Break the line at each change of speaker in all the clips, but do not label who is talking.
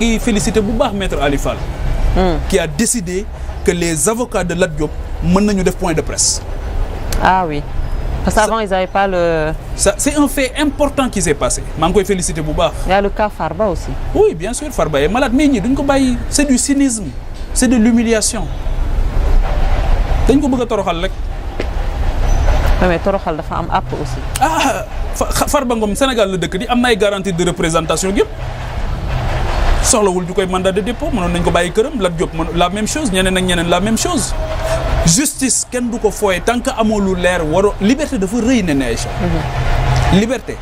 ngi félicité bu baax maître Ali Fall qui a décidé que les avocats de Lat Diop mën nañu def point de presse.
Ah oui. Parce qu'avant, ils n'avaient pas le...
Ça, c'est un fait important qui s'est passé. Je vais féliciter Bouba.
Il y a le cas Farba aussi.
Oui, bien sûr, Farba est malade. Mais c'est du cynisme. C'est de l'humiliation. Oui,
mais Torokhal dafa am app aussi.
Ah, Farba Ngom, Sénégal, le décret, il y a une garantie de représentation. Soxlawul du koy mandat de dépôt, mënon nañ ko bayyi kërëm, Lat Diop la même chose, ñeneen la même chose. Justice kenn du ko foyé tant que amo lu leer waro liberté dafa reuy né Aïcha. Liberté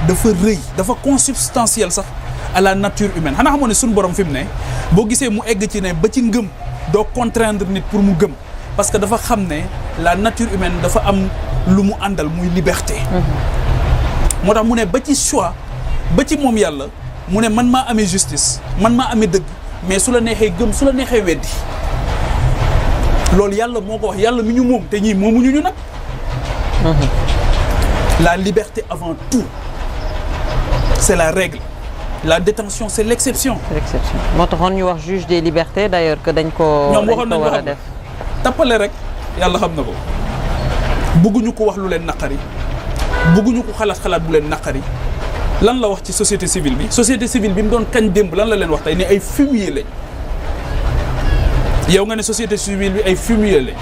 dafa reuy, dafa consubstantiel sax à la nature humaine. Xana xamone suñu borom fim né bo gisé mu egg ci né ba ci ngëm do contraindre nit pour mu gëm parce que dafa xam né la nature humaine dafa am lu mu andal muy liberté. Motax mu né ba ci choix ba ci mom Yalla mu ne man maa amee justice man maa amee dëgg mais su la neexee gëm su la neexee weddi loolu yàlla moo ko wax yàlla mi ñu moom te ñii moomuñu ñu nag. La liberté avant tout c'est la règle la détention c'est l'exception.
C'est l'exception moo taxoon ñu wax juge des libertés d'ailleurs que dañ ko war a def.
tappale rek yàlla xam na ko bëgguñu ko wax lu leen naqari bëgguñu ko xalaat bu leen naqari. Lan la wax ci société civile bi bi mu doon kañ démb lan la leen wax tey ne ay fumier lañ yow nga ne société civile bi ay fumier lañ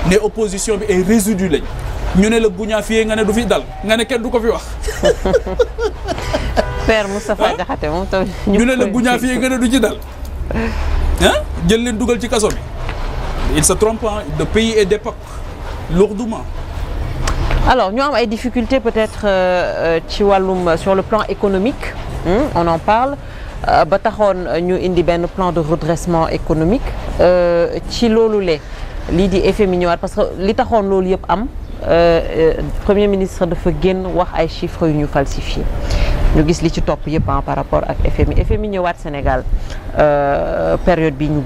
ne opposition bi ay résidus lañ ñu ne la guñaafiye nga ne du fi dal nga ne kenn du ko fi wax.
Père Moustapha Diakhaté moom tamit
ñu ne la guñaafiye nga ne du ci dal ah jël leen dugal ci kaso bi il se trompe de pays et d'époque lourdement.
Alors, nous avons des difficultés peut-être sur le plan économique, on en parle. Nous avons un plan de redressement économique. Ci lolou li FMI parce que li taxone lolou yep am premier ministre dafa genn wax ay chiffres yu ñu falsifié. Ñu gis li ci top yep par rapport ak FMI ñëwaat Sénégal période bi ñu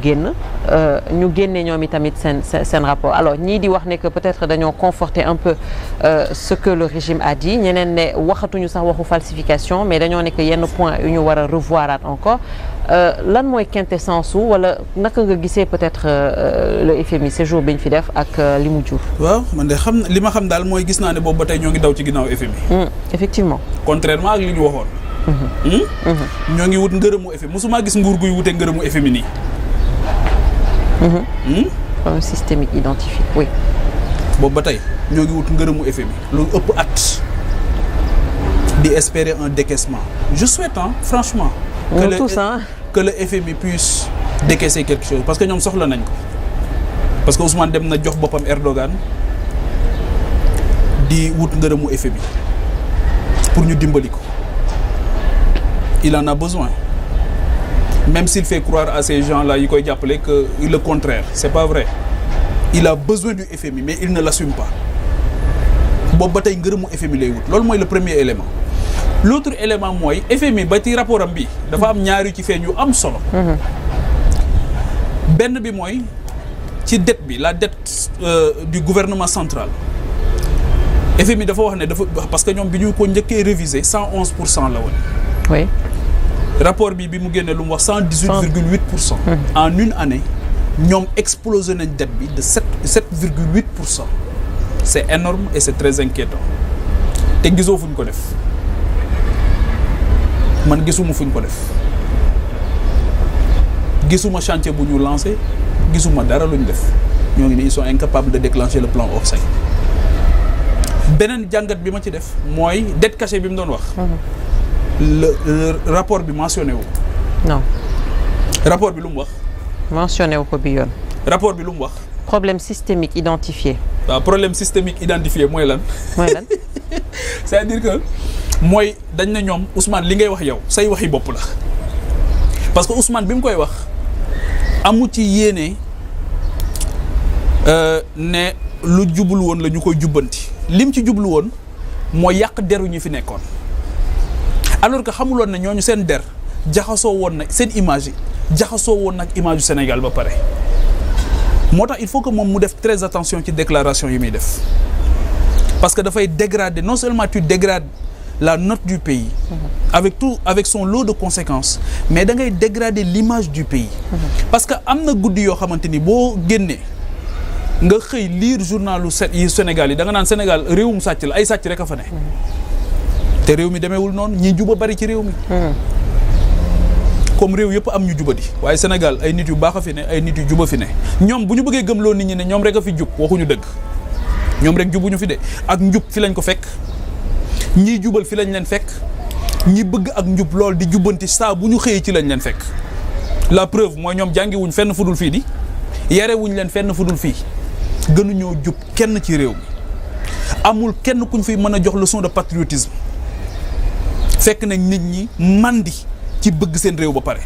génné ñoom tamit sen rapport. Alors ñi di wax né que peut-être dañoo conforter un peu ce que le régime a dit ñeneen né waxatuñu sax waxu falsification mais dañoo né que yenn point yu ñu wara revoirat encore lan moy quintessence wala naka nga gissé peut-être le FMI séjour biñ fi def ak li mu jur.
Waaw man de xam li ma xam dal moy gis na né bobu batay ñoo ngi daw ci ginaaw FMI.
Effectivement.
Contrairement ak li ñu waxoon. Ñoo ngi wut ngërëmu FMI musuma gis nguur guy wuté ngërëmu FMI nii.
Un systémique identifié, oui.
Boobu ba tey ñoo ngi wut ngërëmu FMI lu ëpp at di espérer un décaissement. Je souhaite franchement que le FMI puisse décaisser quelque chose parce que ñoom soxla nañ ko parce que Ousmane dem na jox boppam Erdogan di wut ngërëmu FMI pour ñu dimbali ko. Il en a besoin. Même s'il fait croire à ces gens-là, il y a que le contraire. C'est pas vrai. Il a besoin du FMI, mais il ne l'assume pas. C'est le premier élément. L'autre élément, c'est que le FMI, rapport ambi, il y a ñaar yu ci feñ yu am solo. Ben bi moy ci dette bi, la dette du gouvernement central. FMI dafa wax né parce que ñom biñu ko ñëkke réviser 111% la won.
Oui.
Rapport bi mu génné lu mu wax 118,8%. En une année, ñom explosé nañ dette bi de 7,8%. C'est énorme et c'est très inquiétant. Té giso fuñ ko def. Man gisuma fuñ ko def. Gisuma chantier bu ñu lancé, gisuma dara luñ def. Ñoo ngi ni ils sont incapables de déclencher le plan Orsay. Benen jangat bi ma ci def moy dette cachée bi mu doon wax. Le rapport bi mentionné wu.
Non.
Rapport bi lu mu wax.
Mentionné wu ko bi yoon.
Rapport bi lu mu wax.
Problème systémique identifié.
Problème systémique identifié mooy lan.
Mooy lan.
C'est-à-dire que mooy dañ ne ñoom Ousmane li ngay wax yow say waxi bopp la parce que Ousmane bi mu koy wax amu ci yéene ne lu jublu woon la ñu koy jubbanti lim ci jublu woon mooy yàq deru ñi fi nekkoon. Alors que xamuloon na ñooñu seen der jaxasoo woon na seen image yi jaxasoo woon nag image du Sénégal ba pare moo tax il faut que moom mu def très attention ci déclaration yi muy def parce que dafay dégrader non seulement tu dégrades la note du pays avec son lot de conséquences mais da ngay dégrader l'image du pays parce que am na guddi yoo xamante ni boo génnee nga xëy lire journalu yi Sénégal yi da nga naan Sénégal réewum sàcc la ay sàcc rek a fa ne te réew mi demeewul noonu ñi juba bari ci réew mi comme réew yëpp am ñu jubadi waaye Sénégal ay nit yu baax a fi ne ay nit yu juba fi ne ñoom bu ñu bëggee gëmloo nit ñi ne ñoom rek a fi jub waxuñu dëgg ñoom rek jubuñu fi de ak njub fi lañ ko fekk ñiy jubal fi lañ leen fekk ñi bëgg ak njub lool di jubbanti saa bu ñu xëyee ci lañ leen fekk la preuve mooy ñoom jàngi wuñ fenn fudul fii di yare wuñ leen fenn fudul fii gënuñoo jub kenn ci réew mi amul kenn kuñ fi mën a jox leçon de patriotisme fekk nañ nit ñi mandi ci bëgg seen réew ba pare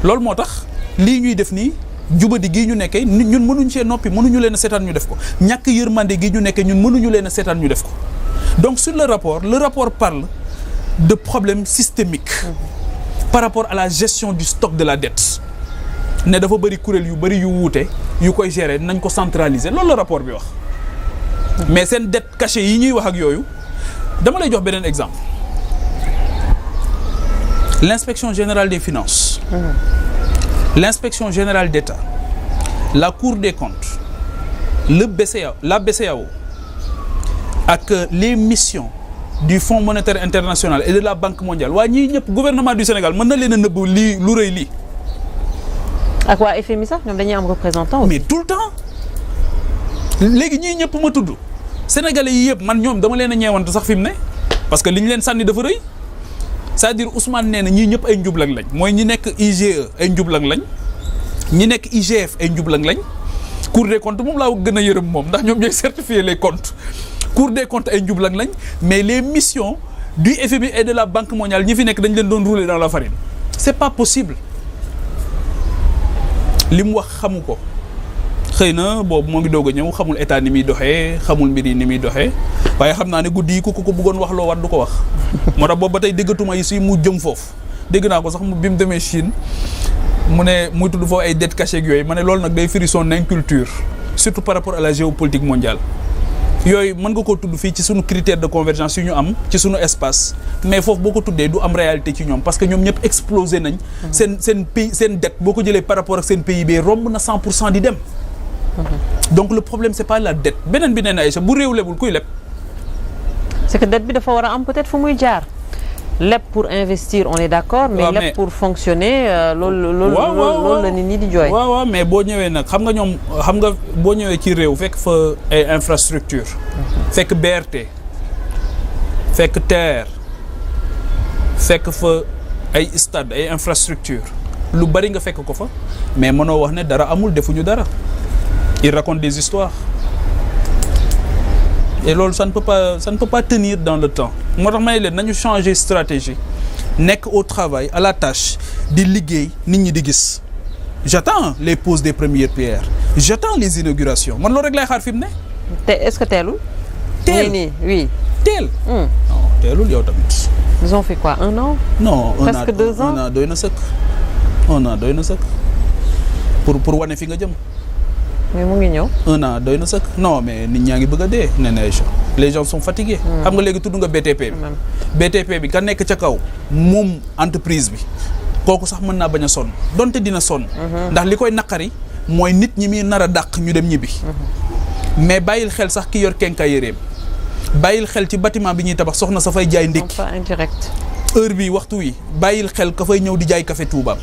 loolu moo tax lii ñuy def nii jubadi gii ñu nekkee ñun mënuñ see noppi mënuñu leen a seetaan ñu def ko ñàkk yërmande gii ñu nekkee ñun mënuñu leen a seetaan ñu def ko donc sur le rapport parle de problèmes systémiques par rapport à la gestion du stock de la dette ne dafa bëri kuréel yu bëri yu wuute yu koy gérer nañ ko centraliser loolu la rapport bi wax mais seen dette cachée yi ñuy wax ak yooyu dama lay jox beneen exemple l'inspection générale des finances l'inspection générale d'État la Cour des comptes la BCEAO ak les missions du Fonds monétaire international et de la Banque mondiale waa ñii ñëpp gouvernement du Sénégal mën na leen a nëbb lii lu rëy lii
ak waa FMI sax ñoom dañuy am représentant aussi.
mais tout le temps léegi ñii ñëpp ma tudd sénégalais yi yëpp man ñoom dama leen a ñeewante sax fi mu ne parce que li ñu leen sànni dafa rëy c'est-à-dire Ousmane nee na ñii ñëpp ay njublang lañ mooy ñi nekk IGE ay njublang lañ ñi nekk IGF ay njublang lañ Cour des comptes moom laa gën a yërëm moom ndax ñoom ñooy certifier les comptes Cour des comptes ay njublang lañ mais les missions du FMI et de la Banque mondiale ñi fi nekk dañ leen doon rouler dans la farine c'est pas possible li mu wax xamu ko xëy na boobu moo ngi doog a ñëw xamul état ni muy doxee xamul mbir yi ni muy doxee waaye xam naa ne guddi yi ku ko bëggoon wax loo war du ko wax moo tax boobu ba tey déggatuma yi si mu jëm foofu dégg naa ko sax bi mu demee Chine mu ne muy tudd foofu ay dettes cachées yooyu ma ne loolu nag day firi son inculture surtout par rapport à la géopolitique mondiale yooyu mën nga koo tudd fii ci sunu critère de convergence yu ñu am ci sunu espace mais foofu boo ko tuddee du am réalité ci ñoom parce que ñoom ñëpp explosé nañ seen pays seen dette boo ko jëlee par rapport ak seen PIB romb na 100% di dem donc le problème c'est pas la dette beneen bi nee na Aïcha bu réew lebul kuy leb
c'est que dette bi dafa war a am peut-être fu muy jaar leb pour investir on est d'accord mais leb pour fonctionner loolu la nit ñi di jooy
waaw mais boo ñëwee nag xam nga boo ñëwee ci réew fekk fa ay infrastructure fekk BRT fekk TER fekk fa ay stade ay infrastructure lu bari nga fekk ko fa mais mënoo wax ne dara amul defuñu dara il raconte des histoires et loolu ça ne peut pas tenir dans le temps moo tax may leen nañu changer stratégie nekk au travail à la tâche di liggéey nit ñi di gis j'attends les poses des premières pierres j'attends les inaugurations man loolu rek lay xaar fi mu ne.
te est-ce que teelul.
teel
oui.
teel. non teelul yow tamit.
ils ont fait quoi 1 an.
non
presque 2 ans
1 an doy na sëkk. 1 an doy na sëkk pour wane fi nga jëm.
mais mu ngi ñëw.
1 an doy na sëkk non mais nit ñaa ngi bëgg a dee nee na les gens sont fatigués. xam nga léegi tudd nga BTP bi. BTP bi ka nekk ca kaw moom entreprise bi kooku sax mën naa bañ a sonn donte dina sonn. ndax li koy naqari mooy nit ñi muy nar a dàq ñu dem ñibbi. mais bàyyil xel sax ki yor quincaillerie bàyyil xel ci bâtiment bi ñuy tabax soxna sa fay jaay ndékki.
pas indirect.
heure bi waxtu wi bàyyil xel ka fay ñëw di jaay café Touba.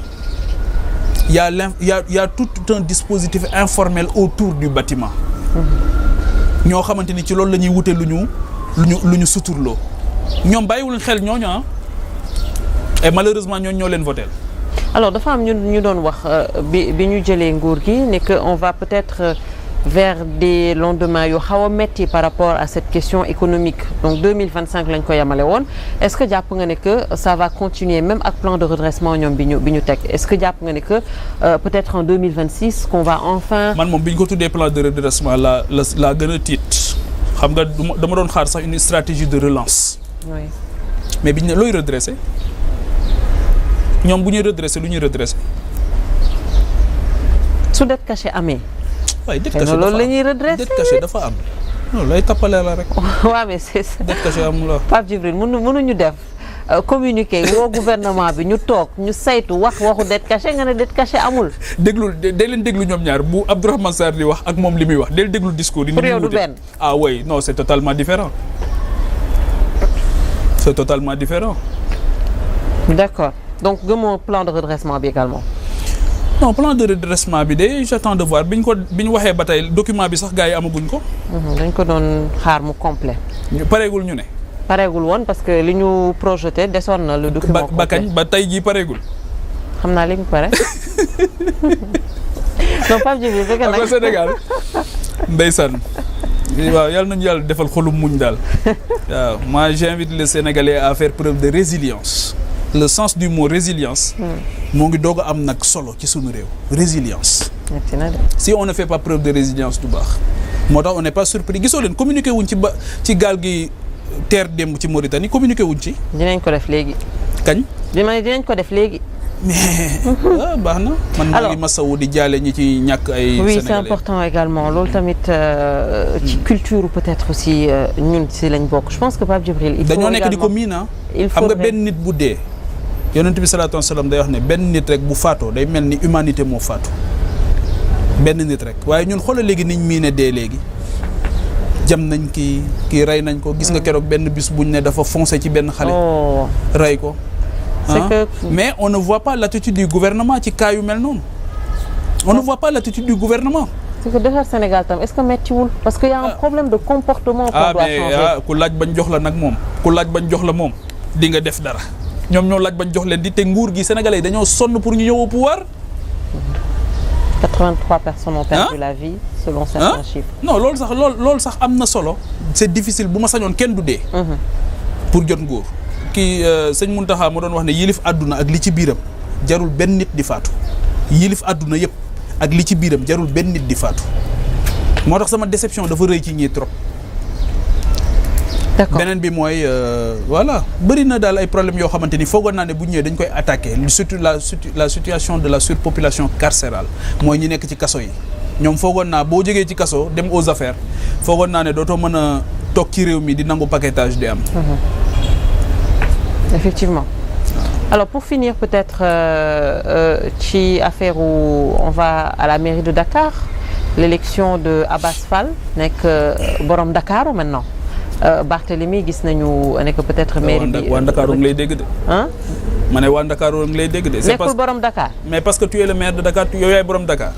y a tout un dispositif informel autour du bâtiment. ñoo xamante ni ci loolu la ñuy wute lu ñu suturloo ñoom bàyyiwul xel ñooñu et malheureusement ñoo leen voté.
alors dafa am ñu doon wax bi ñu jëlee nguur gi ne que on va peut-être vers des lendemains yu xaw a metti par rapport à cette question économique donc 2025 lañ ko yemale woon est-ce que jàpp nga ne que ça va continuer même ak plan de redressement ñoom bi ñu teg est-ce que jàpp nga ne que peut-être en 2026 qu'on va enfin.
man moom bi ñu ko tuddee plan de redressement la gën a tiit xam nga dama doon xaar sax une stratégie de relance.
oui
mais biñ ne looy redresser ñoom bu ñuy redresser lu ñuy redresser.
su dette cachée amee.
waaye dette cachée
loolu la ñuy redresser
dette cachée dafa am non lay tappalee la rek.
waaw mais c'est ça.
dette cachée amul la.
Pape Djibril mënuñu def communiquer woo gouvernement bi ñu toog ñu saytu waxu dette cachée nga ne dette cachée amul.
déglu day leen déglu ñoom ñaar bu Abdourahmane Sarr di wax ak moom li muy wax day déglu discours yi.
pour yow du benn.
ah oui non c'est totalement différent. c'est totalement différent.
D'accord donc gëmoo plan de redressement bi également.
non plan de redressement bi de j'attends de voir bi ñu waxee ba tey document bi sax gars yi amaguñ ko.
dañ ko doon xaar mu complet.
pareegul ñu ne.
pareegul woon parce que li ñu projeté desoon na le document complet
ba kañ ba tey jii pareegul.
xam naa léegi pare. non Pape Djibril fekk nag
Sénégal ndeysaan waaw yàlla nañu yàlla defal xolum muñ daal waaw moi j'invite les Sénégalais à faire preuve de résilience le sens du mot résilience moo ngi doog a am nag solo ci sunu réew résilience si on ne fait pas preuve de résilience du baax moo tax on n'est pas surpris gisoo leen communiqué wuñ ci gaal gi teer démb ci Mauritanie communiqué wuñ ci
dinañ ko def léegi
kañ
dinañ ko def léegi
mais baax na man maa ngi masawu di jaale ñi ci ñàkk ay Sénégalais.
oui c'est important également loolu tamit ci culture peut-être aussi ñun si lañ bokk je pense que Pape Djibril il faut
dañoo nekk di ko miina xam nga benn nit bu dee yonent bi salaatu wasalaam day wax ne benn nit rek bu faatoo day mel ni humanité moo faatu benn nit rek waaye ñun xoolal léegi niñ miine dee léegi jam nañ kii rey nañ ko gis nga keroog benn bis buñ ne dafa foncé ci benn xale rey ko mais on ne voit pas l'attitude du gouvernement ci cas yu mel noonu on ne voit pas l'attitude du gouvernement.
c'est que defar Sénégal tam est-ce que méttiwul parce que y a un problème de comportement qu'on doit changer.
ku laaj bañ jox la nag moom ku laaj bañ jox la moom di nga def dara ñoom ñoo laaj bañ jox leen di te nguur gi sénégalais yi dañoo sonn pour ñu ñëw au pouvoir.
83 personnes ont perdu la vie selon certains chiffres.
non loolu sax am na solo. c'est difficile bu ma sañoon kenn du dee. pour jot nguur. kii sëñ Mountakha ma doon wax ne yilif àdduna ak li ci biiram jarul benn nit di faatu yilif àdduna yëpp ak li ci biiram jarul benn nit di faatu moo tax sama déception dafa rëy ci ñii trop.
d'accord
beneen bi mooy voilà bëri na daal ay problèmes yoo xamante ni foogoon naa ne bu ñëwee dañ koy attaquer surtout la situation de la surpopulation carcérale mooy ñi nekk ci kaso yi ñoom foogoon naa boo jógee ci kaso dem aux affaires foogoon naa ne dootoo mën a toog ci réew mi di nangu paquetage di am.
Effectivement. Alors pour finir peut-être ci affaire où on va à la mairie de Dakar l'élection de Abass Fall nekk borom Dakar maintenant Barthélémy gis nañu nekk peut-être mairie bi
waa Dakar ngi lay dégg de. ma ne waa Dakar ngi lay dégg de.
nekkul borom Dakar.
mais parce que tu es le maire de Dakar yow yaay borom Dakar.